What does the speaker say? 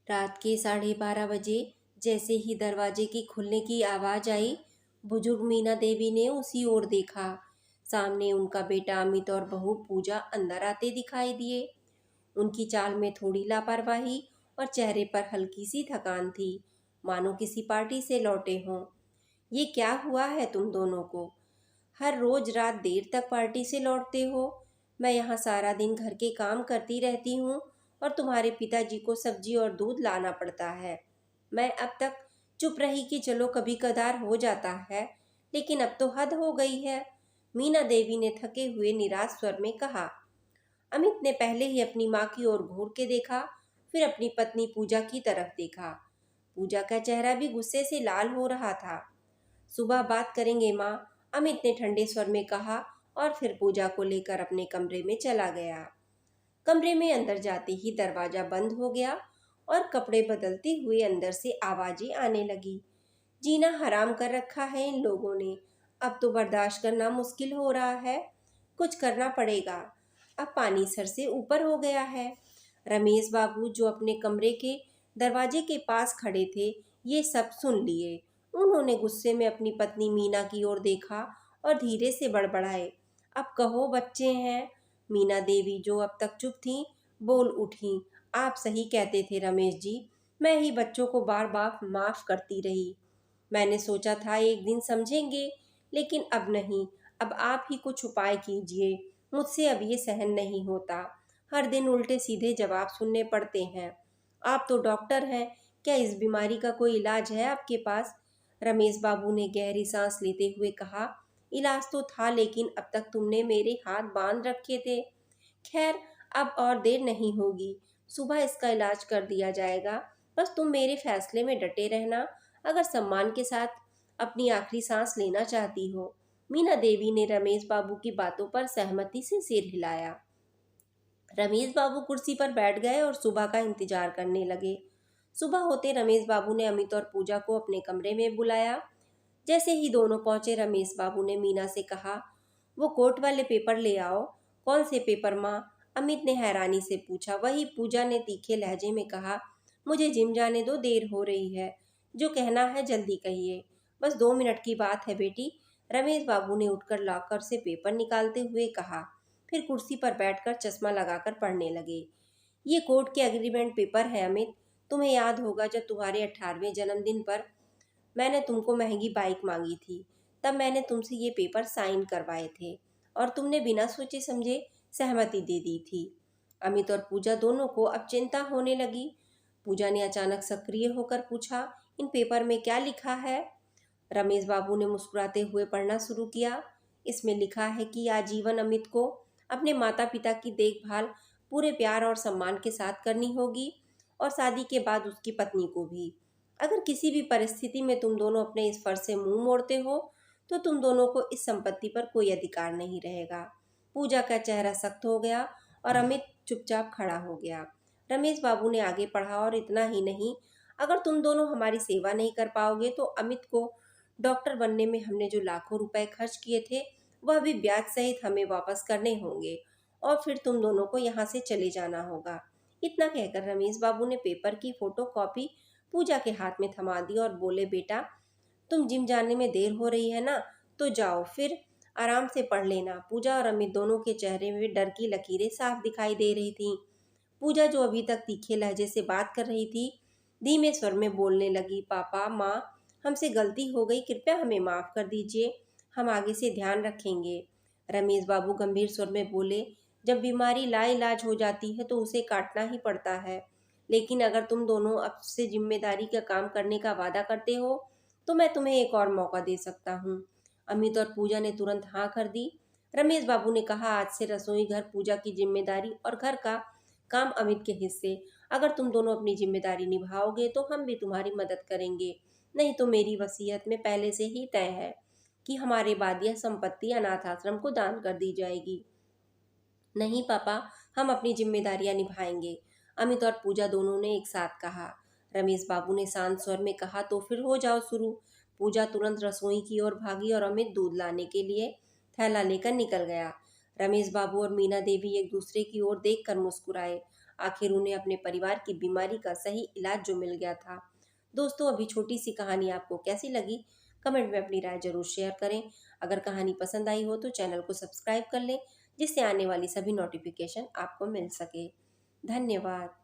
रात के 12:30 बजे जैसे ही दरवाजे की खुलने की आवाज़ आई, बुजुर्ग मीना देवी ने उसी ओर देखा। सामने उनका बेटा अमित और बहू पूजा अंदर आते दिखाई दिए। उनकी चाल में थोड़ी लापरवाही और चेहरे पर हल्की सी थकान थी, मानो किसी पार्टी से लौटे हों। ये क्या हुआ है तुम दोनों को? हर रोज रात देर तक पार्टी से लौटते हो। मैं यहाँ सारा दिन घर के काम करती रहती हूँ और तुम्हारे पिताजी को सब्जी और दूध लाना पड़ता है। मैं अब तक चुप रही कि चलो कभी कदार हो जाता है, लेकिन अब तो हद हो गई है। मीना देवी ने थके हुए निराश स्वर में कहा। अमित ने पहले ही अपनी माँ की ओर घूर के देखा, फिर अपनी पत्नी पूजा की तरफ देखा। पूजा का चेहरा भी गुस्से से लाल हो रहा था। सुबह बात करेंगे माँ, अमित ने ठंडे स्वर में कहा और फिर पूजा को लेकर अपने कमरे में चला गया। कमरे में अंदर जाते ही दरवाजा बंद हो गया और कपड़े बदलते हुए अंदर से आवाजें आने लगी। जीना हराम कर रखा है इन लोगों ने। अब तो बर्दाश्त करना मुश्किल हो रहा है। कुछ करना पड़ेगा। अब पानी सर से ऊपर हो गया है। रमेश बाबू जो अपने कमरे के दरवाजे के पास खड़े थे, ये सब सुन लिए। उन्होंने गुस्से में अपनी पत्नी मीना की ओर देखा और धीरे से बड़बड़ाए। अब कहो बच्चे हैं। मीना देवी जो अब तक चुप थीं, बोल उठी। आप सही कहते थे रमेश जी, मैं ही बच्चों को बार बार माफ करती रही। मैंने सोचा था एक दिन समझेंगे, लेकिन अब नहीं। अब आप ही कुछ उपाय कीजिए। मुझसे अब ये सहन नहीं होता। हर दिन उल्टे सीधे जवाब सुनने पड़ते हैं। आप तो डॉक्टर हैं, क्या इस बीमारी का कोई इलाज है आपके पास? रमेश बाबू ने गहरी सांस लेते हुए कहा। इलाज तो था, लेकिन अब तक तुमने मेरे हाथ बांध रखे थे। खैर, अब और देर नहीं होगी। सुबह इसका इलाज कर दिया जाएगा। बस तुम मेरे फैसले में डटे रहना, अगर सम्मान के साथ अपनी आखिरी सांस लेना चाहती हो। मीना देवी ने रमेश बाबू की बातों पर सहमति से सिर हिलाया। रमेश बाबू कुर्सी पर बैठ गए और सुबह का इंतजार करने लगे। सुबह होते रमेश बाबू ने अमित और पूजा को अपने कमरे में बुलाया। जैसे ही दोनों पहुंचे, रमेश बाबू ने मीना से कहा, वो कोर्ट वाले पेपर ले आओ। कौन से पेपर माँ? अमित ने हैरानी से पूछा। वही, पूजा ने तीखे लहजे में कहा। मुझे जिम जाने दो, देर हो रही है। जो कहना है जल्दी कहिए। बस 2 मिनट की बात है बेटी। रमेश बाबू ने उठकर लॉकर से पेपर निकालते हुए कहा, फिर कुर्सी पर बैठकर चश्मा लगाकर पढ़ने लगे। ये कोर्ट के एग्रीमेंट पेपर है अमित। तुम्हें याद होगा जब तुम्हारे 18वें जन्मदिन पर मैंने तुमको महंगी बाइक मांगी थी, तब मैंने तुमसे ये पेपर साइन करवाए थे और तुमने बिना सोचे समझे सहमति दे दी थी। अमित और पूजा दोनों को अब चिंता होने लगी। पूजा ने अचानक सक्रिय होकर पूछा, इन पेपर में क्या लिखा है? रमेश बाबू ने मुस्कुराते हुए पढ़ना शुरू किया। इसमें लिखा है कि आजीवन अमित को अपने माता पिता की देखभाल पूरे प्यार और सम्मान के साथ करनी होगी, और शादी के बाद उसकी पत्नी को भी। अगर किसी भी परिस्थिति में तुम दोनों अपने इस फर्ज से मुंह मोड़ते हो, तो तुम दोनों को इस संपत्ति पर कोई अधिकार नहीं रहेगा। पूजा का चेहरा सख्त हो गया और अमित चुपचाप खड़ा हो गया। रमेश बाबू ने आगे पढ़ा, और इतना ही नहीं, अगर तुम दोनों हमारी सेवा नहीं कर पाओगे तो अमित को डॉक्टर बनने में हमने जो लाखों रुपए खर्च किए थे, वह भी ब्याज सहित हमें वापस करने होंगे, और फिर तुम दोनों को यहाँ से चले जाना होगा। इतना कहकर रमेश बाबू ने पेपर की फोटो कॉपी पूजा के हाथ में थमा दी और बोले, बेटा तुम जिम जाने में देर हो रही है ना, तो जाओ, फिर आराम से पढ़ लेना। पूजा और अमित दोनों के चेहरे में डर की लकीरें साफ दिखाई दे रही थीं। पूजा जो अभी तक तीखे लहजे से बात कर रही थी, धीमे स्वर में बोलने लगी, पापा माँ, हमसे गलती हो गई, कृपया हमें माफ़ कर दीजिए। हम आगे से ध्यान रखेंगे। रमेश बाबू गंभीर स्वर में बोले, जब बीमारी लाइलाज हो जाती है तो उसे काटना ही पड़ता है, लेकिन अगर तुम दोनों अब से जिम्मेदारी का काम करने का वादा करते हो, तो मैं तुम्हें एक और मौका दे सकता हूँ। अमित और पूजा ने तुरंत हाँ कर दी। रमेश बाबू ने कहा, आज से रसोई घर पूजा की जिम्मेदारी और घर का काम अमित के हिस्से। अगर तुम दोनों अपनी जिम्मेदारी निभाओगे तो हम भी तुम्हारी मदद करेंगे, नहीं तो मेरी वसीयत में पहले से ही तय है कि हमारे बाद यह संपत्ति अनाथ आश्रम को दान कर दी जाएगी। नहीं पापा, हम अपनी जिम्मेदारियां निभाएंगे, अमित और पूजा दोनों ने एक साथ कहा। रमेश बाबू ने शांत स्वर में कहा, तो फिर हो जाओ शुरू। पूजा तुरंत रसोई की ओर भागी और अमित दूध लाने के लिए थैला लेकर निकल गया। रमेश बाबू और मीना देवी एक दूसरे की ओर देखकर मुस्कुराए। आखिर उन्हें अपने परिवार की बीमारी का सही इलाज जो मिल गया था। दोस्तों, अभी छोटी सी कहानी आपको कैसी लगी, कमेंट में अपनी राय जरूर शेयर करें। अगर कहानी पसंद आई हो तो चैनल को सब्सक्राइब कर लें, जिससे आने वाली सभी नोटिफिकेशन आपको मिल सके। धन्यवाद।